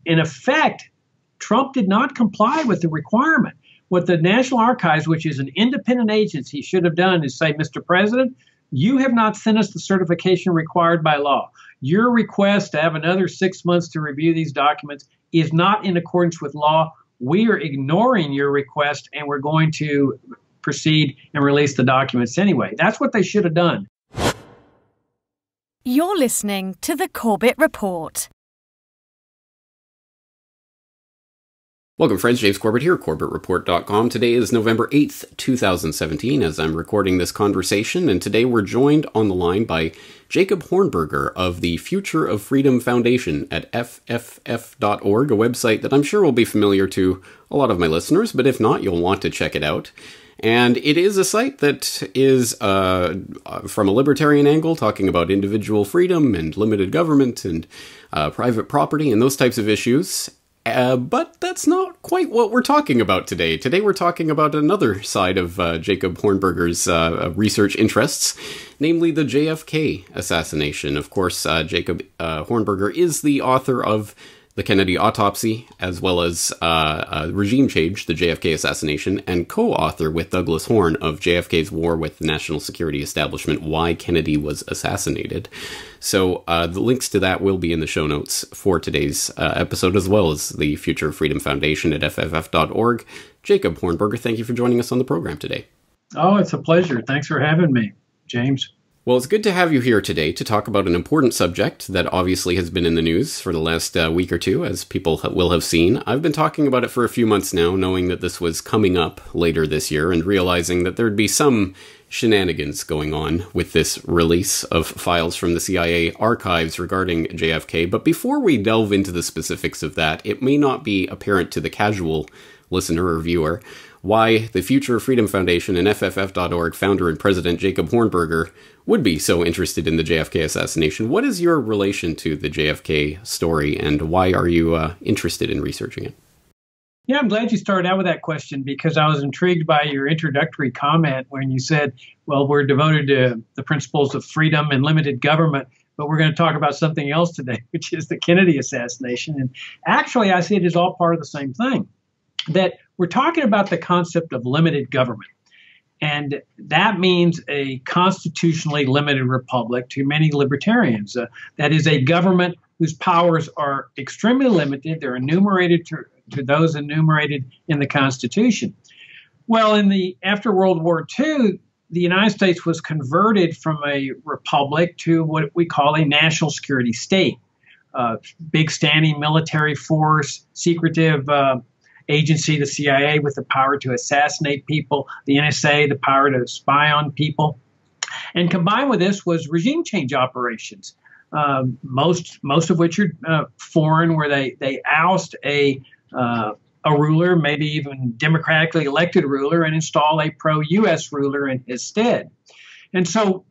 in effect, Trump did not comply with the requirement. What the National Archives, which is an independent agency, should have done is say, Mr. President, you have not sent us the certification required by law. Your request to have another 6 months to review these documents is not in accordance with law. We are ignoring your request, and we're going to proceed and release the documents anyway. That's what they should have done. You're listening to the Corbett Report. Welcome, friends. James Corbett here, CorbettReport.com. Today is November 8th, 2017, as I'm recording this conversation, and today we're joined on the line by Jacob Hornberger of the Future of Freedom Foundation at fff.org, a website that I'm sure will be familiar to a lot of my listeners, but if not, you'll want to check it out. And it is a site that is, from a libertarian angle, talking about individual freedom and limited government and private property and those types of issues. But that's not quite what we're talking about today. Today we're talking about another side of Jacob Hornberger's research interests, namely the Jfk assassination. Of course, Jacob Hornberger is the author of the Kennedy Autopsy, as well as Regime Change, the Jfk Assassination, and co-author with Douglas Horne of JFK's War with the National Security Establishment, Why Kennedy Was Assassinated. So the links to that will be in the show notes for today's episode, as well as the Future of Freedom Foundation at fff.org. Jacob Hornberger, thank you for joining us on the program today. Oh, it's a pleasure. Thanks for having me, James. Well, it's good to have you here today to talk about an important subject that obviously has been in the news for the last week or two, as people will have seen. I've been talking about it for a few months now, knowing that this was coming up later this year and realizing that there'd be some shenanigans going on with this release of files from the CIA archives regarding JFK. But before we delve into the specifics of that, it may not be apparent to the casual listener or viewer why the Future of Freedom Foundation and fff.org founder and president Jacob Hornberger would be so interested in the JFK assassination. What is your relation to the JFK story, and why are you interested in researching it? Yeah, I'm glad you started out with that question, because I was intrigued by your introductory comment when you said, well, we're devoted to the principles of freedom and limited government, but we're going to talk about something else today, which is the Kennedy assassination. And actually, I see it as all part of the same thing, that we're talking about the concept of limited government. And that means a constitutionally limited republic to many libertarians. That is a government whose powers are extremely limited. They're enumerated to those enumerated in the Constitution. Well, after World War II, the United States was converted from a republic to what we call a national security state. Big standing military force, secretive agency, the CIA, with the power to assassinate people, the NSA, the power to spy on people. And combined with this was regime change operations, most of which are foreign, where they oust a ruler, maybe even democratically elected ruler, and install a pro-U.S. ruler in his stead. And so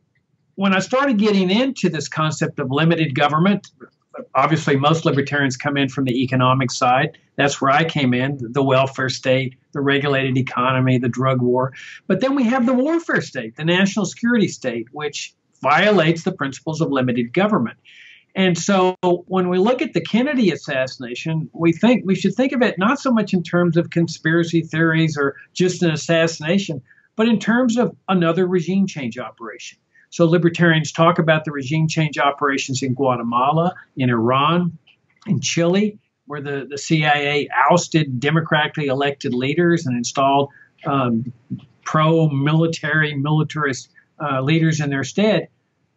when I started getting into this concept of limited government, obviously most libertarians come in from the economic side. That's where I came in, the welfare state, the regulated economy, the drug war. But then we have the warfare state, the national security state, which violates the principles of limited government. And so when we look at the Kennedy assassination, we should think of it not so much in terms of conspiracy theories or just an assassination, but in terms of another regime change operation. So libertarians talk about the regime change operations in Guatemala, in Iran, in Chile, where the CIA ousted democratically elected leaders and installed pro-military, militarist leaders in their stead.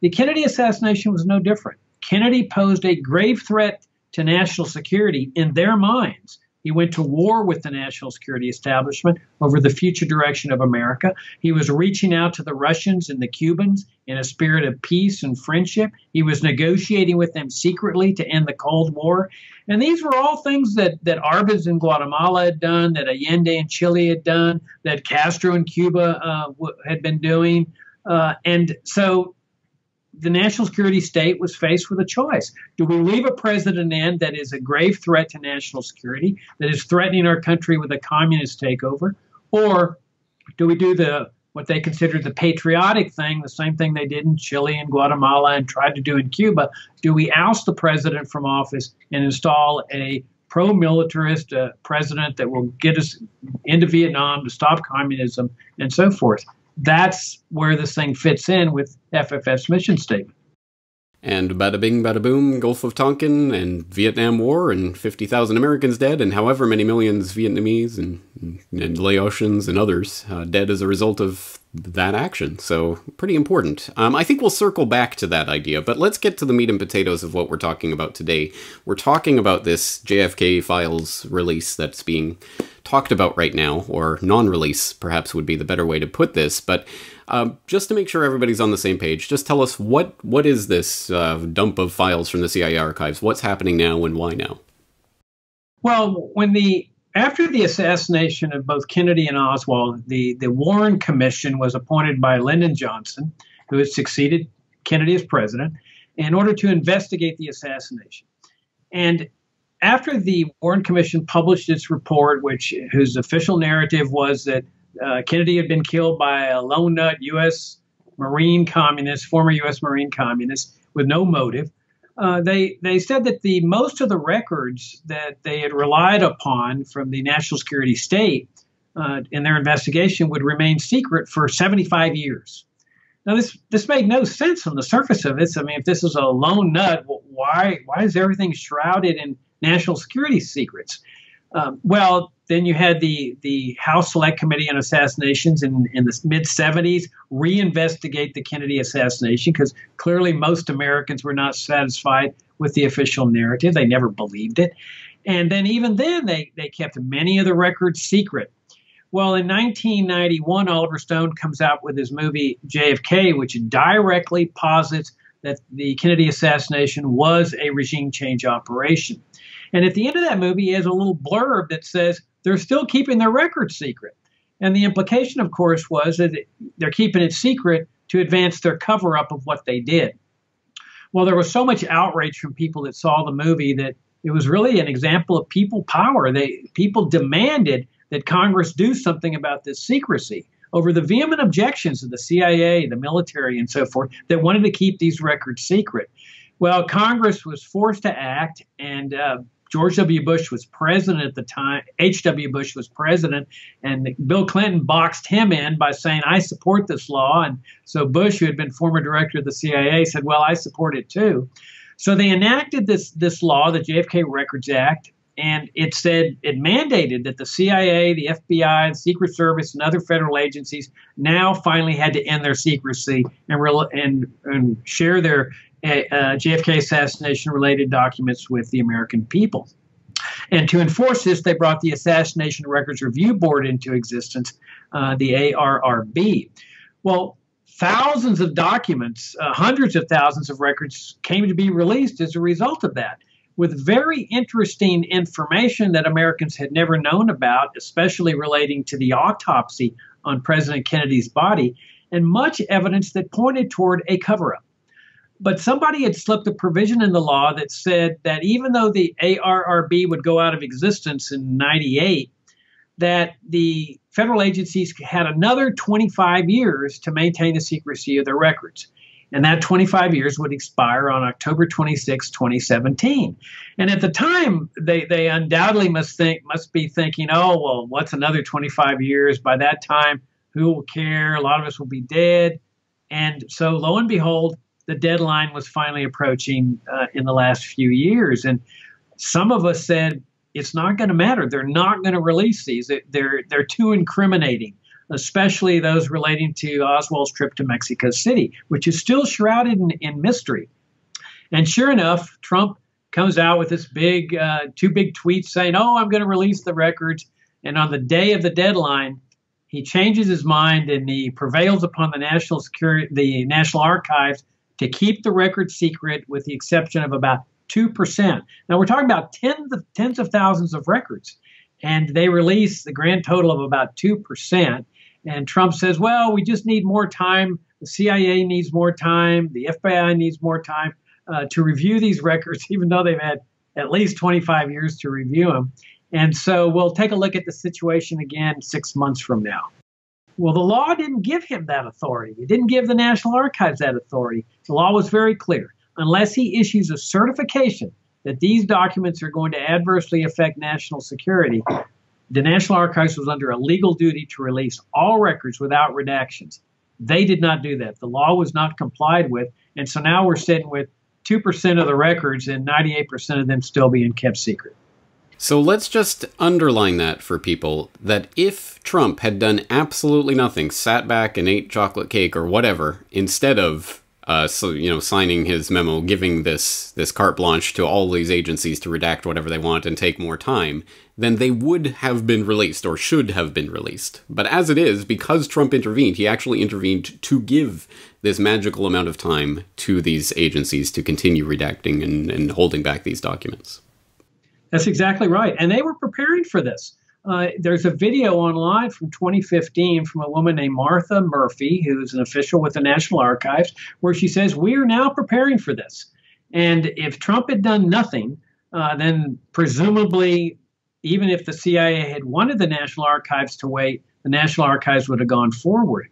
The Kennedy assassination was no different. Kennedy posed a grave threat to national security in their minds. He went to war with the national security establishment over the future direction of America. He was reaching out to the Russians and the Cubans in a spirit of peace and friendship. He was negotiating with them secretly to end the Cold War. And these were all things that Arbenz in Guatemala had done, that Allende in Chile had done, that Castro in Cuba had been doing. And so the national security state was faced with a choice. Do we leave a president in that is a grave threat to national security, that is threatening our country with a communist takeover? Or do we do what they considered the patriotic thing, the same thing they did in Chile and Guatemala and tried to do in Cuba? Do we oust the president from office and install a pro-militarist president that will get us into Vietnam to stop communism and so forth. That's where this thing fits in with FFF's mission statement. And bada bing, bada boom, Gulf of Tonkin and Vietnam War and 50,000 Americans dead and however many millions Vietnamese and Laotians and others dead as a result of that action. So pretty important. I think we'll circle back to that idea, but let's get to the meat and potatoes of what we're talking about today. We're talking about this JFK files release that's being talked about right now, or non-release perhaps would be the better way to put this, but just to make sure everybody's on the same page, just tell us what is this dump of files from the CIA archives? What's happening now and why now? Well, after the assassination of both Kennedy and Oswald, the Warren Commission was appointed by Lyndon Johnson, who had succeeded Kennedy as president, in order to investigate the assassination. And after the Warren Commission published its report, whose official narrative was that Kennedy had been killed by a lone nut U.S. Marine communist, former U.S. Marine communist, with no motive, they said that most of the records that they had relied upon from the national security state in their investigation would remain secret for 75 years. Now, this made no sense on the surface of it. I mean, if this is a lone nut, why is everything shrouded in national security secrets? Well, then you had the House Select Committee on Assassinations in the mid-'70s reinvestigate the Kennedy assassination because clearly most Americans were not satisfied with the official narrative. They never believed it. And then even then, they kept many of the records secret. Well, in 1991, Oliver Stone comes out with his movie JFK, which directly posits that the Kennedy assassination was a regime change operation. And at the end of that movie, he has a little blurb that says they're still keeping their records secret. And the implication, of course, was that they're keeping it secret to advance their cover-up of what they did. Well, there was so much outrage from people that saw the movie that it was really an example of people power. People demanded that Congress do something about this secrecy over the vehement objections of the CIA, the military, and so forth that wanted to keep these records secret. Well, Congress was forced to act, and George W. Bush was president at the time. H.W. Bush was president, and Bill Clinton boxed him in by saying, I support this law. And so Bush, who had been former director of the CIA, said, well, I support it too. So they enacted this law, the JFK Records Act, and it mandated that the CIA, the FBI, the Secret Service, and other federal agencies now finally had to end their secrecy and share their JFK assassination-related documents with the American people. And to enforce this, they brought the Assassination Records Review Board into existence, the ARRB. Well, thousands of documents, hundreds of thousands of records came to be released as a result of that, with very interesting information that Americans had never known about, especially relating to the autopsy on President Kennedy's body, and much evidence that pointed toward a cover-up. But somebody had slipped a provision in the law that said that even though the ARRB would go out of existence in '98, that the federal agencies had another 25 years to maintain the secrecy of their records. And that 25 years would expire on October 26, 2017. And at the time, they undoubtedly must be thinking, oh, well, what's another 25 years? By that time, who will care? A lot of us will be dead. And so lo and behold, the deadline was finally approaching in the last few years. And some of us said, it's not going to matter. They're not going to release these. They're too incriminating, especially those relating to Oswald's trip to Mexico City, which is still shrouded in mystery. And sure enough, Trump comes out with this two big tweets saying, oh, I'm going to release the records. And on the day of the deadline, he changes his mind and he prevails upon the National Archives to keep the record secret with the exception of about 2%. Now, we're talking about tens of thousands of records, and they release the grand total of about 2%. And Trump says, well, we just need more time. The CIA needs more time. The FBI needs more time to review these records, even though they've had at least 25 years to review them. And so we'll take a look at the situation again 6 months from now. Well, the law didn't give him that authority. It didn't give the National Archives that authority. The law was very clear. Unless he issues a certification that these documents are going to adversely affect national security, the National Archives was under a legal duty to release all records without redactions. They did not do that. The law was not complied with, and so now we're sitting with 2% of the records and 98% of them still being kept secret. So let's just underline that for people, that if Trump had done absolutely nothing, sat back and ate chocolate cake or whatever, instead of signing his memo, giving this carte blanche to all these agencies to redact whatever they want and take more time, then they would have been released, or should have been released. But as it is, because Trump intervened, he actually intervened to give this magical amount of time to these agencies to continue redacting and holding back these documents. That's exactly right. And they were preparing for this. There's a video online from 2015 from a woman named Martha Murphy, who's an official with the National Archives, where she says, we are now preparing for this. And if Trump had done nothing, then presumably, even if the CIA had wanted the National Archives to wait, the National Archives would have gone forward.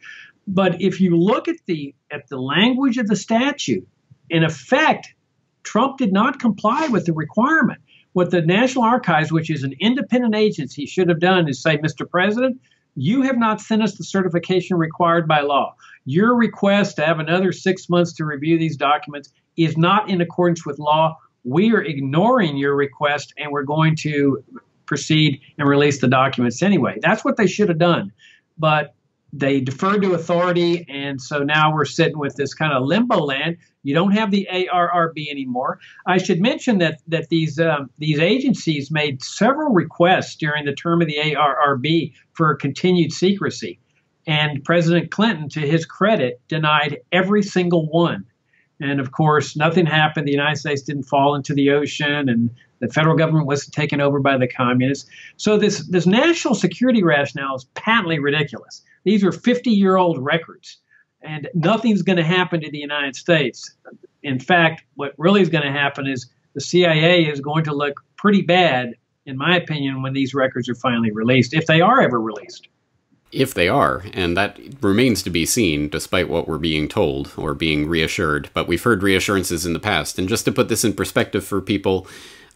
But if you look at the language of the statute, in effect, Trump did not comply with the requirement. What the National Archives, which is an independent agency, should have done is say, Mr. President, you have not sent us the certification required by law. Your request to have another 6 months to review these documents is not in accordance with law. We are ignoring your request, and we're going to proceed and release the documents anyway. That's what they should have done. But they deferred to authority, and so now we're sitting with this kind of limbo land. You don't have the ARRB anymore. I should mention that these agencies made several requests during the term of the ARRB for continued secrecy, and President Clinton, to his credit, denied every single one. And of course, nothing happened. The United States didn't fall into the ocean, and the federal government wasn't taken over by the communists. So this national security rationale is patently ridiculous. These are 50-year-old records, and nothing's going to happen to the United States. In fact, what really is going to happen is the CIA is going to look pretty bad, in my opinion, when these records are finally released, if they are ever released. If they are, and that remains to be seen, despite what we're being told or being reassured. But we've heard reassurances in the past. And just to put this in perspective for people,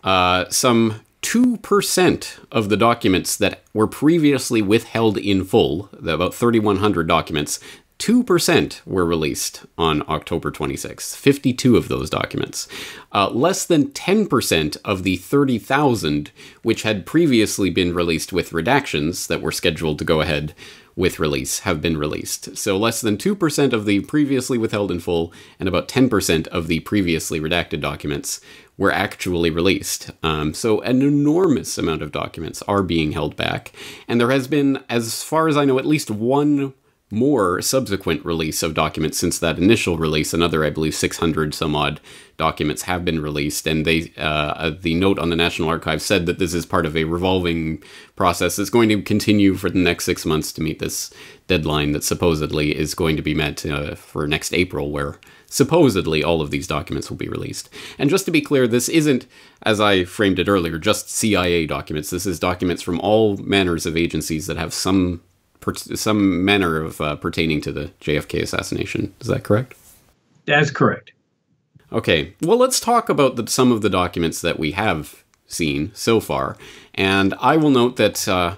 some 2% of the documents that were previously withheld in full, about 3,100 documents, 2% were released on October 26th, 52 of those documents. Less than 10% of the 30,000 which had previously been released with redactions that were scheduled to go ahead with release have been released. So less than 2% of the previously withheld in full and about 10% of the previously redacted documents were actually released. So an enormous amount of documents are being held back. And there has been, as far as I know, at least one more subsequent release of documents since that initial release. Another, I believe, 600 some odd documents have been released, and they the note on the National Archives said that this is part of a revolving process that's going to continue for the next 6 months to meet this deadline that supposedly is going to be met for next April, where supposedly all of these documents will be released. And just to be clear, this isn't, as I framed it earlier, just CIA documents. This is documents from all manners of agencies that have some manner of pertaining to the JFK assassination. Is that correct? That's correct. Okay, well, let's talk about some of the documents that we have seen so far. And I will note that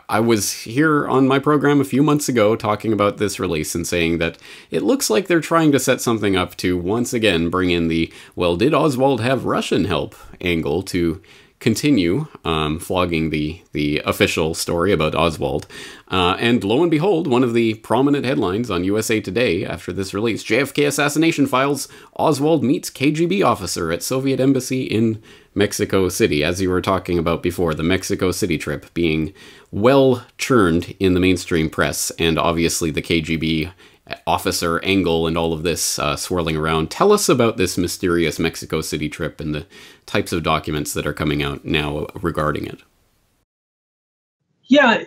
I was here on my program a few months ago talking about this release and saying that it looks like they're trying to set something up to once again bring in the, well, did Oswald have Russian help angle to continue flogging the official story about Oswald. And lo and behold, one of the prominent headlines on USA Today after this release, JFK Assassination Files, Oswald meets KGB officer at Soviet Embassy in Mexico City. As you were talking about before, the Mexico City trip being well churned in the mainstream press, and obviously the KGB officer angle and all of this swirling around. Tell us about this mysterious Mexico City trip and the types of documents that are coming out now regarding it. Yeah,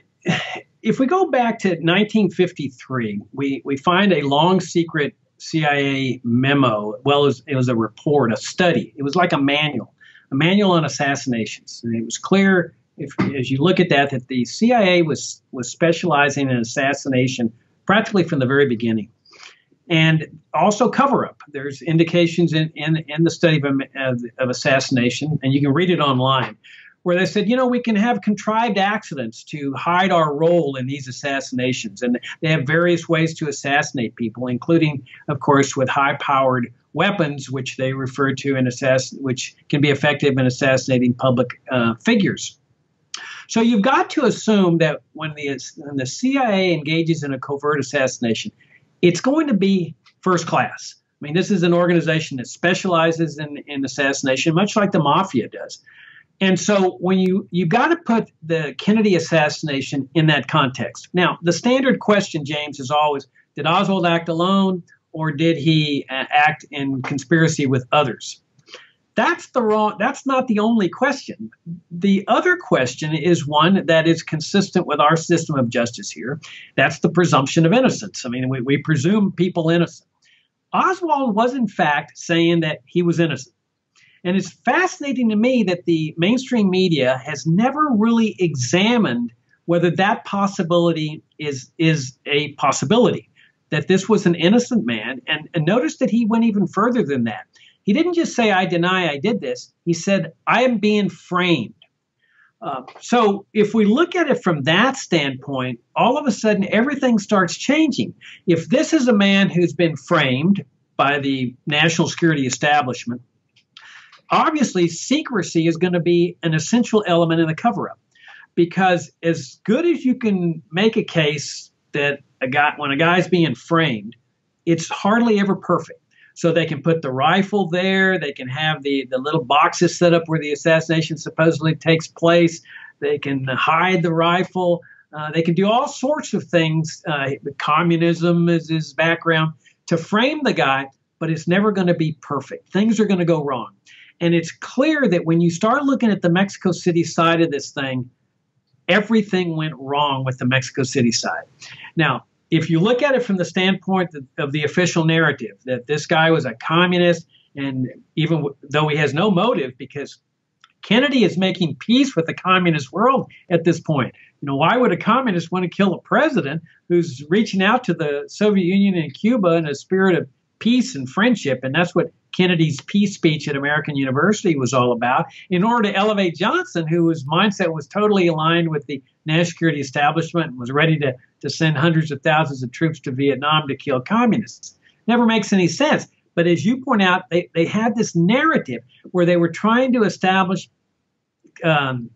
if we go back to 1953, we find a long secret CIA memo. Well, it was a report, a study. It was like a manual on assassinations. And it was clear, as you look at that the CIA was specializing in assassination practically from the very beginning. and also cover-up. There's indications in the study of assassination, and you can read it online, where they said, we can have contrived accidents to hide our role in these assassinations. And they have various ways to assassinate people, including, of course, with high-powered weapons, which they refer to which can be effective in assassinating public figures. So you've got to assume that when the CIA engages in a covert assassination, it's going to be first class. I mean, this is an organization that specializes in assassination, much like the mafia does. And so when you've got to put the Kennedy assassination in that context. Now, the standard question, James, is always, did Oswald act alone, or did he act in conspiracy with others? That's not the only question. The other question is one that is consistent with our system of justice here. That's the presumption of innocence. I mean, we presume people innocent. Oswald was, in fact, saying that he was innocent. And it's fascinating to me that the mainstream media has never really examined whether that possibility is a possibility, that this was an innocent man. And notice that he went even further than that. He didn't just say, I deny I did this. He said, I am being framed. So if we look at it from that standpoint, all of a sudden everything starts changing. If this is a man who's been framed by the national security establishment, obviously secrecy is going to be an essential element in the cover-up, because as good as you can make a case that when a guy's being framed, it's hardly ever perfect. So they can put the rifle there. They can have the little boxes set up where the assassination supposedly takes place. They can hide the rifle. They can do all sorts of things. Communism is his background to frame the guy, but it's never going to be perfect. Things are going to go wrong. And it's clear that when you start looking at the Mexico City side of this thing, everything went wrong with the Mexico City side. Now, if you look at it from the standpoint of the official narrative, that this guy was a communist, and even though he has no motive, because Kennedy is making peace with the communist world at this point. Why would a communist want to kill a president who's reaching out to the Soviet Union and Cuba in a spirit of peace and friendship? And that's what Kennedy's peace speech at American University was all about, in order to elevate Johnson, whose mindset was totally aligned with the national security establishment and was ready to send hundreds of thousands of troops to Vietnam to kill communists. Never makes any sense. But as you point out, they had this narrative where they were trying to establish Oswald's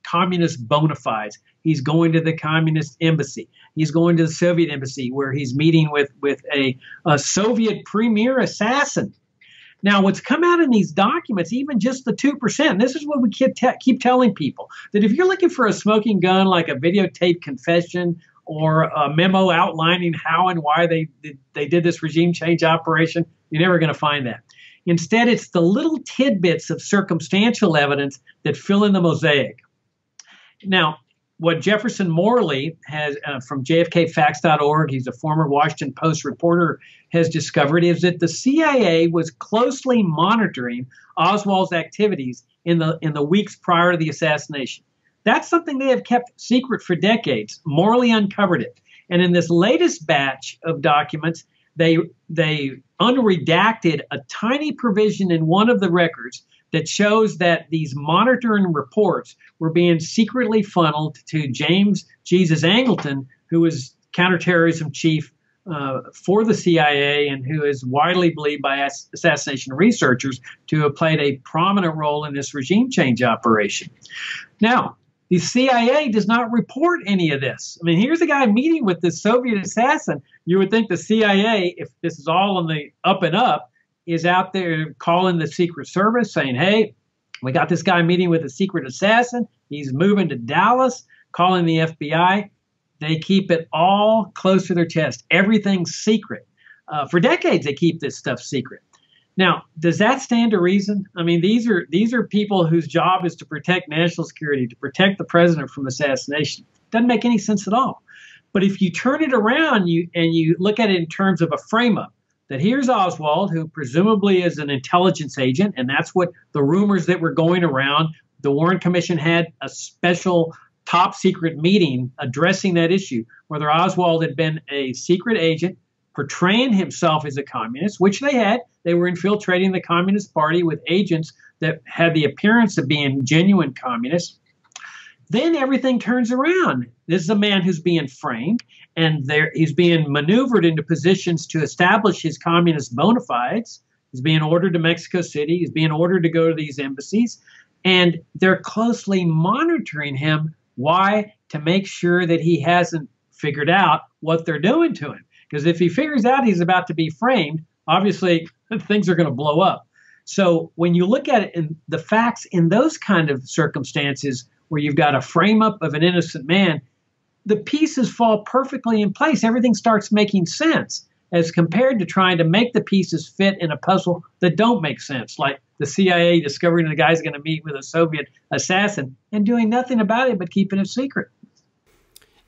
communist bona fides. He's going to the communist embassy. He's going to the Soviet embassy, where he's meeting with a Soviet premier assassin. Now, what's come out in these documents, even just the 2%, this is what we keep telling people, that if you're looking for a smoking gun, like a videotaped confession or a memo outlining how and why they did this regime change operation, you're never going to find that. Instead, it's the little tidbits of circumstantial evidence that fill in the mosaic. Now, what Jefferson Morley has from jfkfacts.org, he's a former Washington Post reporter, has discovered is that the CIA was closely monitoring Oswald's activities in the weeks prior to the assassination. That's something they have kept secret for decades. Morley uncovered it. And in this latest batch of documents, they unredacted a tiny provision in one of the records that shows that these monitoring reports were being secretly funneled to James Jesus Angleton, who was counterterrorism chief for the CIA and who is widely believed by assassination researchers to have played a prominent role in this regime change operation. Now, the CIA does not report any of this. I mean, here's a guy meeting with this Soviet assassin. You would think the CIA, if this is all on the up and up, is out there calling the Secret Service saying, hey, we got this guy meeting with a secret assassin. He's moving to Dallas, calling the FBI. They keep it all close to their chest. Everything's secret. For decades, they keep this stuff secret. Now, does that stand to reason? I mean, these are people whose job is to protect national security, to protect the president from assassination. Doesn't make any sense at all. But if you turn it around and you look at it in terms of a frame-up, that here's Oswald, who presumably is an intelligence agent, and that's what the rumors that were going around. The Warren Commission had a special top secret meeting addressing that issue, whether Oswald had been a secret agent portraying himself as a communist, which they had. They were infiltrating the Communist Party with agents that had the appearance of being genuine communists. Then everything turns around. This is a man who's being framed, and he's being maneuvered into positions to establish his communist bona fides. He's being ordered to Mexico City. He's being ordered to go to these embassies, and they're closely monitoring him. Why? To make sure that he hasn't figured out what they're doing to him. Because if he figures out he's about to be framed, obviously things are going to blow up. So when you look at it in the facts in those kind of circumstances where you've got a frame up of an innocent man, the pieces fall perfectly in place. Everything starts making sense as compared to trying to make the pieces fit in a puzzle that don't make sense, like the CIA discovering the guy's going to meet with a Soviet assassin and doing nothing about it but keeping it secret.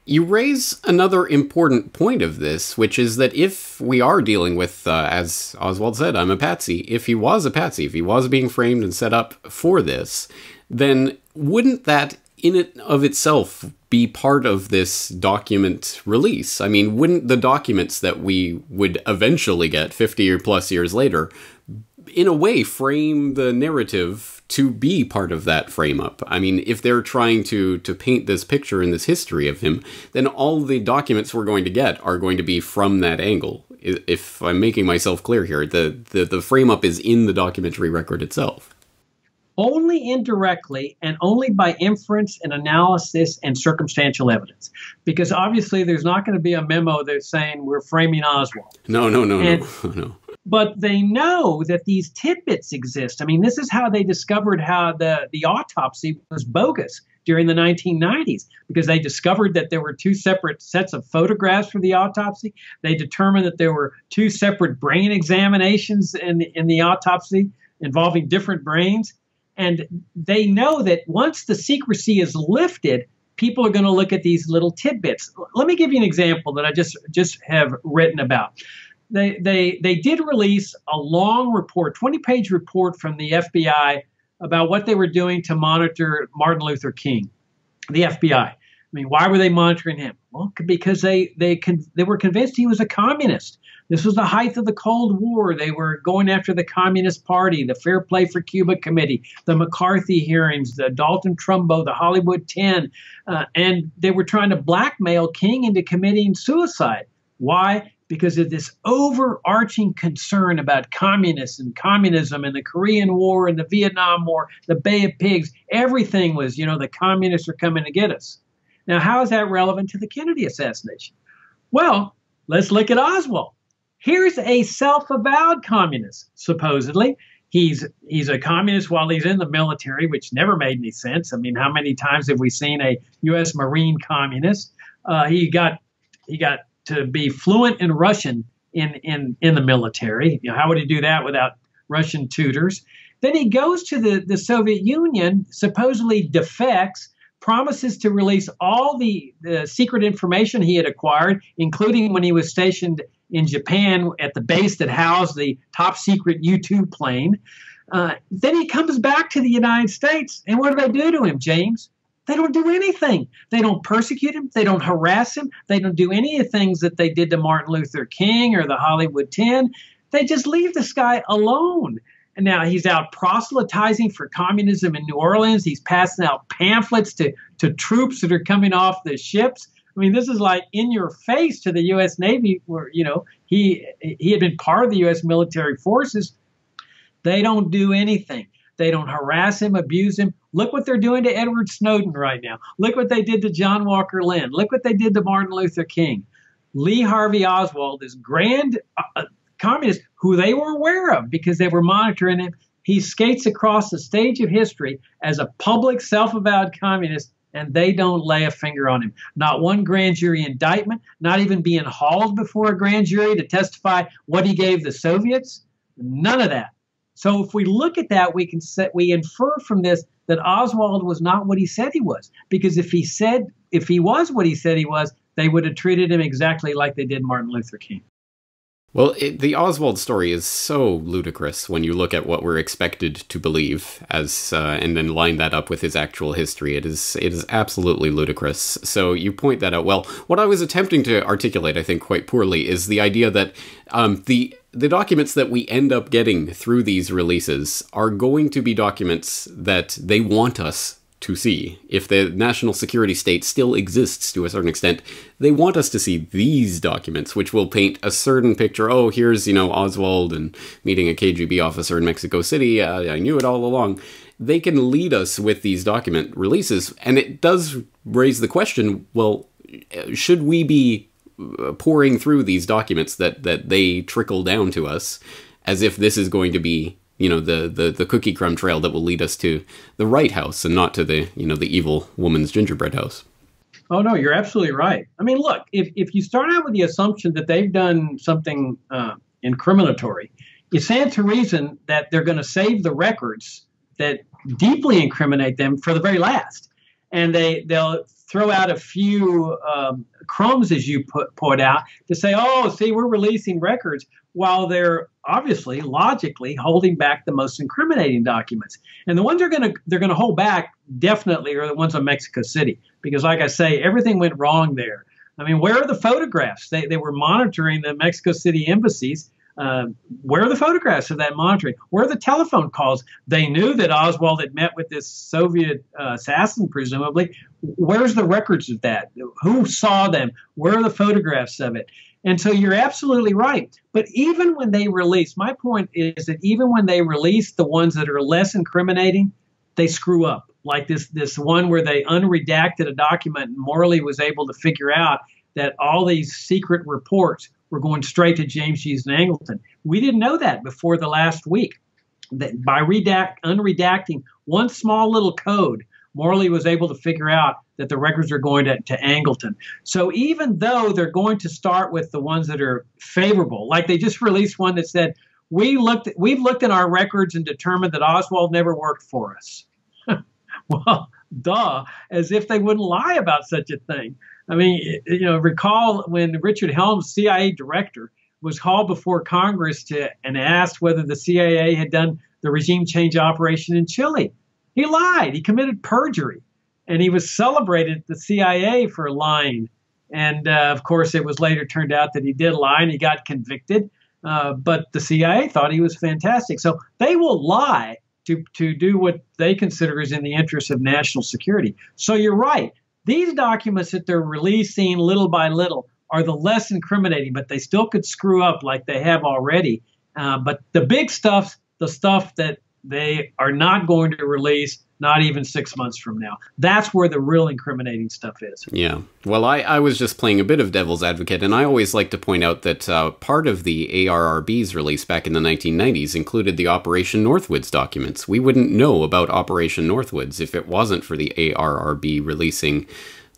You raise another important point of this, which is that if we are dealing with, as Oswald said, I'm a patsy, if he was a patsy, if he was being framed and set up for this, then wouldn't that in it of itself be part of this document release? I mean, wouldn't the documents that we would eventually get 50 or plus years later, in a way, frame the narrative to be part of that frame up? I mean, if they're trying to paint this picture and this history of him, then all the documents we're going to get are going to be from that angle. If I'm making myself clear here, the frame up is in the documentary record itself. Only indirectly and only by inference and analysis and circumstantial evidence. Because obviously there's not going to be a memo that's saying we're framing Oswald. No. But they know that these tidbits exist. I mean, this is how they discovered how the autopsy was bogus during the 1990s, because they discovered that there were two separate sets of photographs for the autopsy. They determined that there were two separate brain examinations in the autopsy involving different brains. And they know that once the secrecy is lifted, people are going to look at these little tidbits. Let me give you an example that I just have written about. They did release a long report, 20-page report from the FBI about what they were doing to monitor Martin Luther King, the FBI. I mean, why were they monitoring him? Well, because they were convinced he was a communist. This was the height of the Cold War. They were going after the Communist Party, the Fair Play for Cuba Committee, the McCarthy hearings, the Dalton Trumbo, the Hollywood 10, and they were trying to blackmail King into committing suicide. Why? Because of this overarching concern about communism and the Korean War and the Vietnam War, the Bay of Pigs. Everything was, the communists are coming to get us. Now, how is that relevant to the Kennedy assassination? Well, let's look at Oswald. Here's a self-avowed communist, supposedly. He's a communist while he's in the military, which never made any sense. I mean, how many times have we seen a U.S. Marine communist? He got to be fluent in Russian in the military. How would he do that without Russian tutors? Then he goes to the Soviet Union, supposedly defects, promises to release all the secret information he had acquired, including when he was stationed in Japan at the base that housed the top secret U-2 plane. Then he comes back to the United States, and what do they do to him, James? They don't do anything. They don't persecute him. They don't harass him. They don't do any of the things that they did to Martin Luther King or the Hollywood 10. They just leave this guy alone. And now he's out proselytizing for communism in New Orleans. He's passing out pamphlets to troops that are coming off the ships. I mean, this is like in your face to the U.S. Navy, where, he had been part of the U.S. military forces. They don't do anything. They don't harass him, abuse him. Look what they're doing to Edward Snowden right now. Look what they did to John Walker Lynn. Look what they did to Martin Luther King. Lee Harvey Oswald, this grand communist who they were aware of because they were monitoring him, he skates across the stage of history as a public self-avowed communist, and they don't lay a finger on him. Not one grand jury indictment, not even being hauled before a grand jury to testify what he gave the Soviets. None of that. So if we look at that, we infer from this that Oswald was not what he said he was. Because if he was what he said he was, they would have treated him exactly like they did Martin Luther King. Well, the Oswald story is so ludicrous when you look at what we're expected to believe, and then line that up with his actual history. It is absolutely ludicrous. So you point that out. Well, what I was attempting to articulate, I think, quite poorly, is the idea that the documents that we end up getting through these releases are going to be documents that they want us to see. If the national security state still exists to a certain extent, they want us to see these documents, which will paint a certain picture. Oh, here's, Oswald and meeting a KGB officer in Mexico City. I knew it all along. They can lead us with these document releases, and it does raise the question, well, should we be pouring through these documents that they trickle down to us as if this is going to be the cookie crumb trail that will lead us to the right house and not to the evil woman's gingerbread house? Oh, no, you're absolutely right. I mean, look, if you start out with the assumption that they've done something incriminatory, it stands to reason that they're going to save the records that deeply incriminate them for the very last. And they'll throw out a few crumbs, as you point out, to say, oh, see, we're releasing records, while they're obviously, logically, holding back the most incriminating documents. And the ones they're going to hold back definitely are the ones on Mexico City, because, like I say, everything went wrong there. I mean, where are the photographs? They were monitoring the Mexico City embassies. Where are the photographs of that monitoring? Where are the telephone calls? They knew that Oswald had met with this Soviet assassin, presumably. Where's the records of that? Who saw them? Where are the photographs of it? And so you're absolutely right. But even when they release, my point is that even when they release the ones that are less incriminating, they screw up. Like this one where they unredacted a document and Morley was able to figure out that all these secret reports were going straight to James Hughes and Angleton. We didn't know that before the last week. That by unredacting one small little code, Morley was able to figure out that the records are going to Angleton. So even though they're going to start with the ones that are favorable, like they just released one that said, we've looked in our records and determined that Oswald never worked for us. Well, duh, as if they wouldn't lie about such a thing. I mean, recall when Richard Helms, CIA director, was called before Congress and asked whether the CIA had done the regime change operation in Chile. He lied. He committed perjury. And he was celebrated at the CIA for lying. And, of course, it was later turned out that he did lie and he got convicted. But the CIA thought he was fantastic. So they will lie to do what they consider is in the interest of national security. So you're right. These documents that they're releasing little by little are the less incriminating, but they still could screw up like they have already. But the big stuff, the stuff that they are not going to release, not even 6 months from now. That's where the real incriminating stuff is. Yeah. Well, I was just playing a bit of devil's advocate, and I always like to point out that part of the ARRB's release back in the 1990s included the Operation Northwoods documents. We wouldn't know about Operation Northwoods if it wasn't for the ARRB releasing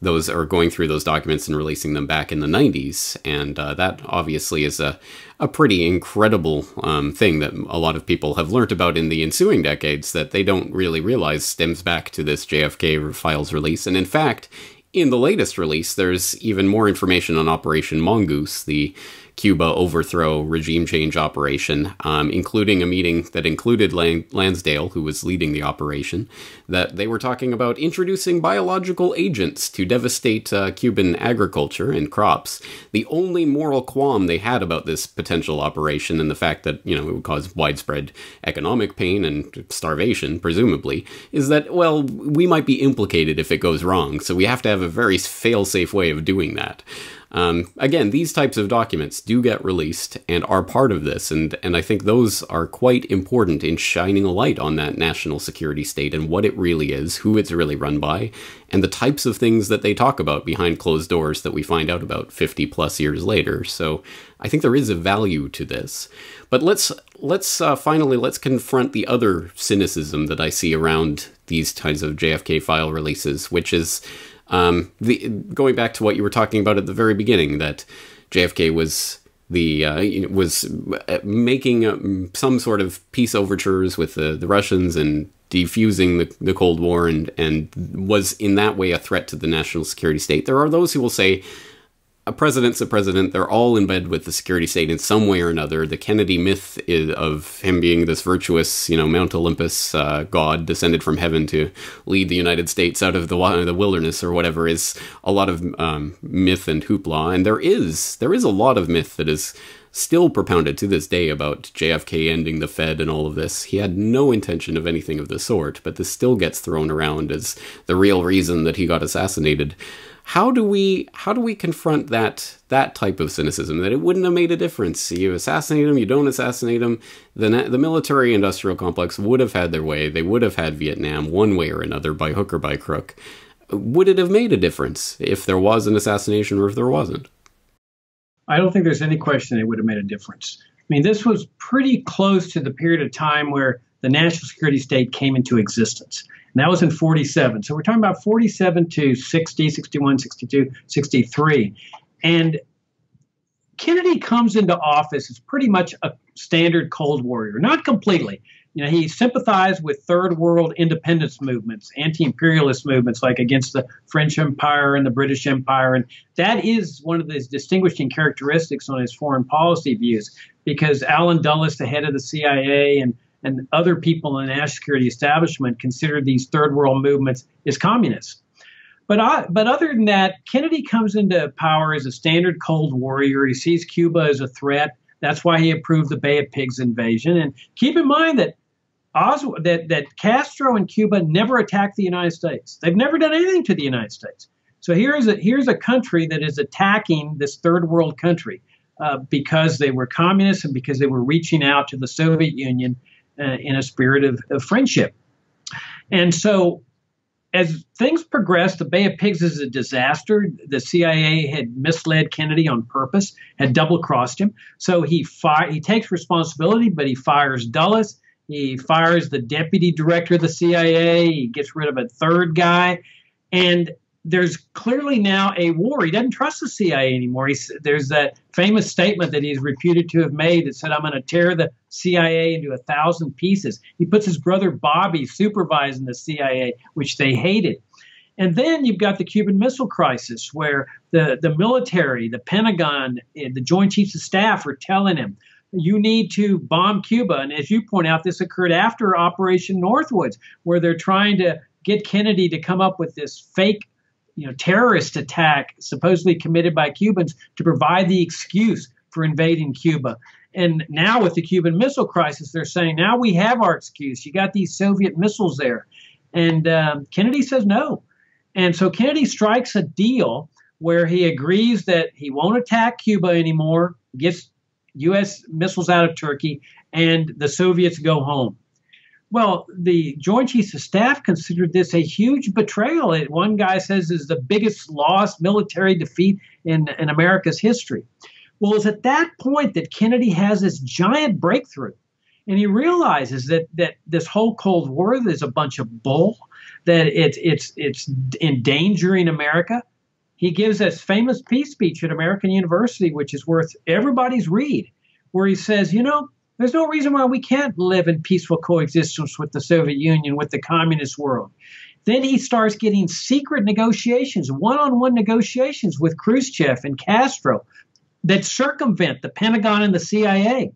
those, or going through those documents and releasing them back in the 90s. And that obviously is a pretty incredible thing that a lot of people have learnt about in the ensuing decades that they don't really realize stems back to this JFK files release. And in fact, in the latest release, there's even more information on Operation Mongoose, the Cuba overthrow regime change operation, including a meeting that included Lansdale, who was leading the operation, that they were talking about introducing biological agents to devastate Cuban agriculture and crops. The only moral qualm they had about this potential operation and the fact that, it would cause widespread economic pain and starvation, presumably, is that, well, we might be implicated if it goes wrong, so we have to have a very fail-safe way of doing that. Again, these types of documents do get released and are part of this, and I think those are quite important in shining a light on that national security state and what it really is, who it's really run by, and the types of things that they talk about behind closed doors that we find out about 50 plus years later. So I think there is a value to this. But let's finally confront the other cynicism that I see around these kinds of JFK file releases, which is going back to what you were talking about at the very beginning, that JFK was making some sort of peace overtures with the Russians and defusing the Cold War and was in that way a threat to the national security state. There are those who will say, a president's a president. They're all in bed with the security state in some way or another. The Kennedy myth of him being this virtuous, Mount Olympus god descended from heaven to lead the United States out of the wilderness or whatever is a lot of myth and hoopla. And there is a lot of myth that is still propounded to this day about JFK ending the Fed and all of this. He had no intention of anything of the sort, but this still gets thrown around as the real reason that he got assassinated. How do we confront that type of cynicism, that it wouldn't have made a difference? You assassinate him, you don't assassinate him. The military-industrial complex would have had their way. They would have had Vietnam one way or another, by hook or by crook. Would it have made a difference if there was an assassination or if there wasn't? I don't think there's any question it would have made a difference. I mean, this was pretty close to the period of time where the national security state came into existence. And that was in 47. So we're talking about 47 to 60, 61, 62, 63. And Kennedy comes into office as pretty much a standard Cold Warrior, not completely. He sympathized with third world independence movements, anti-imperialist movements like against the French Empire and the British Empire. And that is one of his distinguishing characteristics on his foreign policy views, because Allen Dulles, the head of the CIA, and other people in the national security establishment considered these third world movements as communists. But other than that, Kennedy comes into power as a standard Cold Warrior. He sees Cuba as a threat. That's why he approved the Bay of Pigs invasion. And keep in mind that that Castro and Cuba never attacked the United States. They've never done anything to the United States. So here's a country that is attacking this third world country because they were communists and because they were reaching out to the Soviet Union in a spirit of friendship. And so as things progressed, the Bay of Pigs is a disaster. The CIA had misled Kennedy on purpose, had double-crossed him. So he takes responsibility, but he fires Dulles. He fires the deputy director of the CIA. He gets rid of a third guy. And there's clearly now a war. He doesn't trust the CIA anymore. There's that famous statement that he's reputed to have made that said, "I'm going to tear the CIA into 1,000 pieces." He puts his brother Bobby supervising the CIA, which they hated. And then you've got the Cuban Missile Crisis, where the military, the Pentagon, the Joint Chiefs of Staff are telling him, you need to bomb Cuba. And as you point out, this occurred after Operation Northwoods, where they're trying to get Kennedy to come up with this fake terrorist attack supposedly committed by Cubans to provide the excuse for invading Cuba. And now with the Cuban Missile Crisis, they're saying, now we have our excuse. You got these Soviet missiles there. And Kennedy says no. And so Kennedy strikes a deal where he agrees that he won't attack Cuba anymore, gets U.S. missiles out of Turkey, and the Soviets go home. Well, the Joint Chiefs of Staff considered this a huge betrayal. One guy says is the biggest loss, military defeat in America's history. Well, it's at that point that Kennedy has this giant breakthrough. And he realizes that this whole Cold War is a bunch of bull, that it's endangering America. He gives this famous peace speech at American University, which is worth everybody's read, where he says, there's no reason why we can't live in peaceful coexistence with the Soviet Union, with the communist world. Then he starts getting secret negotiations, one-on-one negotiations with Khrushchev and Castro that circumvent the Pentagon and the CIA.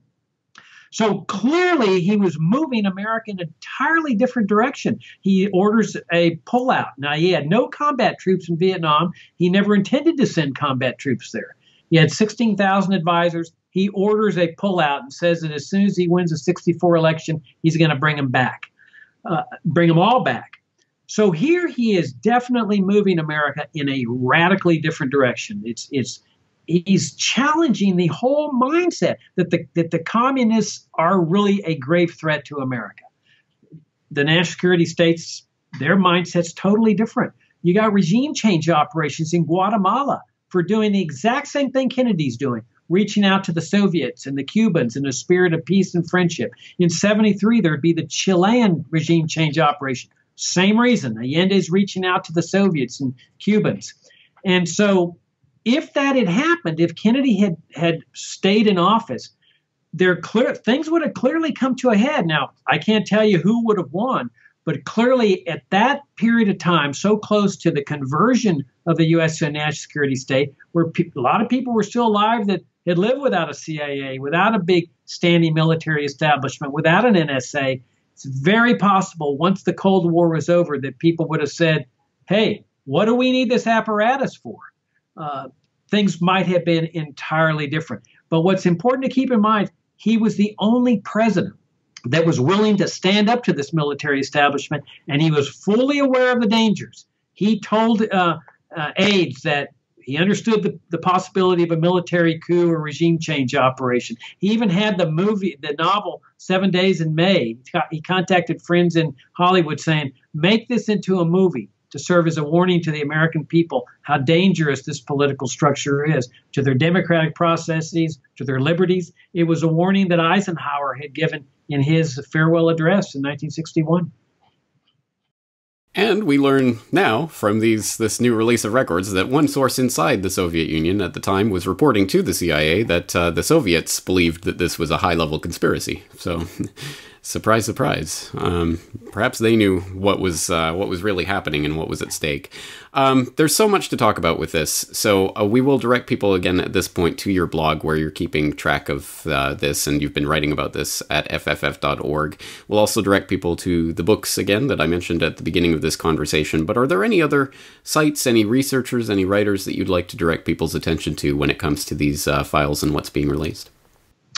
So clearly he was moving America in an entirely different direction. He orders a pullout. Now, he had no combat troops in Vietnam. He never intended to send combat troops there. He had 16,000 advisors. He orders a pullout and says that as soon as he wins the 64 election, he's going to bring them back, bring them all back. So here he is definitely moving America in a radically different direction. He's challenging the whole mindset that the communists are really a grave threat to America. The national security states, their mindset's totally different. You got regime change operations in Guatemala for doing the exact same thing Kennedy's doing, reaching out to the Soviets and the Cubans in a spirit of peace and friendship. In 73, there'd be the Chilean regime change operation. Same reason. Allende's reaching out to the Soviets and Cubans. And so if that had happened, if Kennedy had stayed in office, things would have clearly come to a head. Now, I can't tell you who would have won, But clearly, at that period of time, so close to the conversion of the U.S. to a national security state, where a lot of people were still alive that had lived without a CIA, without a big standing military establishment, without an NSA, it's very possible once the Cold War was over that people would have said, hey, what do we need this apparatus for? Things might have been entirely different. But what's important to keep in mind, he was the only president that was willing to stand up to this military establishment, and he was fully aware of the dangers. He told aides that he understood the possibility of a military coup or regime change operation. He even had the novel 7 Days in May. He contacted friends in Hollywood saying, make this into a movie to serve as a warning to the American people how dangerous this political structure is, to their democratic processes, to their liberties. It was a warning that Eisenhower had given in his farewell address in 1961. And we learn now from this new release of records that one source inside the Soviet Union at the time was reporting to the CIA that the Soviets believed that this was a high-level conspiracy. So, surprise, surprise. Perhaps they knew what was really happening and what was at stake. There's so much to talk about with this, so we will direct people again at this point to your blog where you're keeping track of this, and you've been writing about this at fff.org. We'll also direct people to the books again that I mentioned at the beginning of this conversation, but are there any other sites, any researchers, any writers that you'd like to direct people's attention to when it comes to these files and what's being released?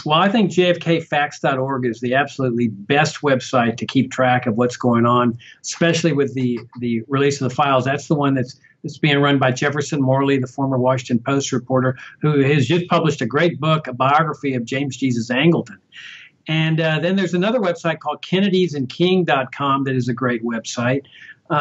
Well, I think jfkfacts.org is the absolutely best website to keep track of what's going on, especially with the release of the files. That's the one that's being run by Jefferson Morley, the former Washington Post reporter, who has just published a great book, a biography of James Jesus Angleton. And then there's another website called kennedysandking.com that is a great website.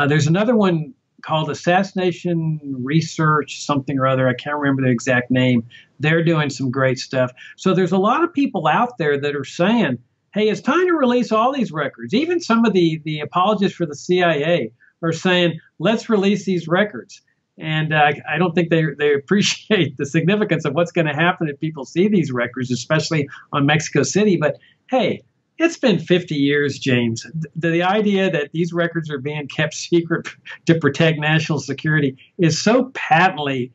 There's another one called Assassination Research, something or other. I can't remember the exact name. They're doing some great stuff. So there's a lot of people out there that are saying, hey, it's time to release all these records. Even some of the apologists for the CIA are saying, let's release these records. And I don't think they appreciate the significance of what's going to happen if people see these records, especially on Mexico City. But hey, it's been 50 years, James. The idea that these records are being kept secret to protect national security is so patently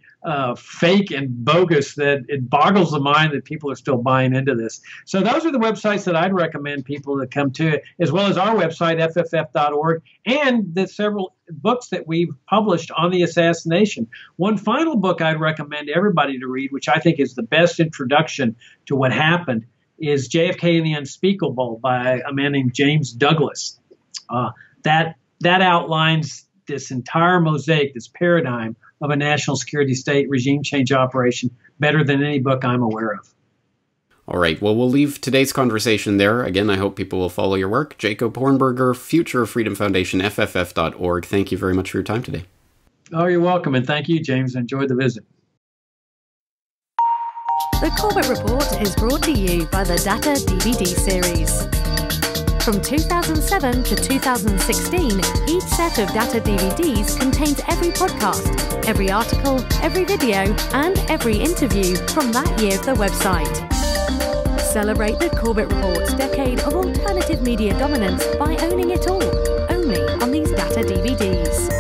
fake and bogus that it boggles the mind that people are still buying into this. So those are the websites that I'd recommend people to come to, as well as our website, fff.org, and the several books that we've published on the assassination. One final book I'd recommend everybody to read, which I think is the best introduction to what happened, is Jfk the Unspeakable by a man named James Douglas. That outlines this entire mosaic, this paradigm of a national security state regime change operation better than any book I'm aware of. All right, well, we'll leave today's conversation there. Again, I hope people will follow your work. Jacob Hornberger, Future of Freedom Foundation, fff.org. Thank you very much for your time today. Oh, you're welcome, and thank you, James. Enjoyed the visit. The Corbett Report is brought to you by the Data DVD series. From 2007 to 2016, each set of Data DVDs contains every podcast, every article, every video, and every interview from that year of the website. Celebrate the Corbett Report's decade of alternative media dominance by owning it all, only on these Data DVDs.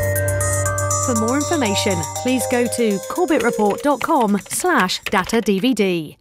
For more information, please go to corbettreport.com/datadvd.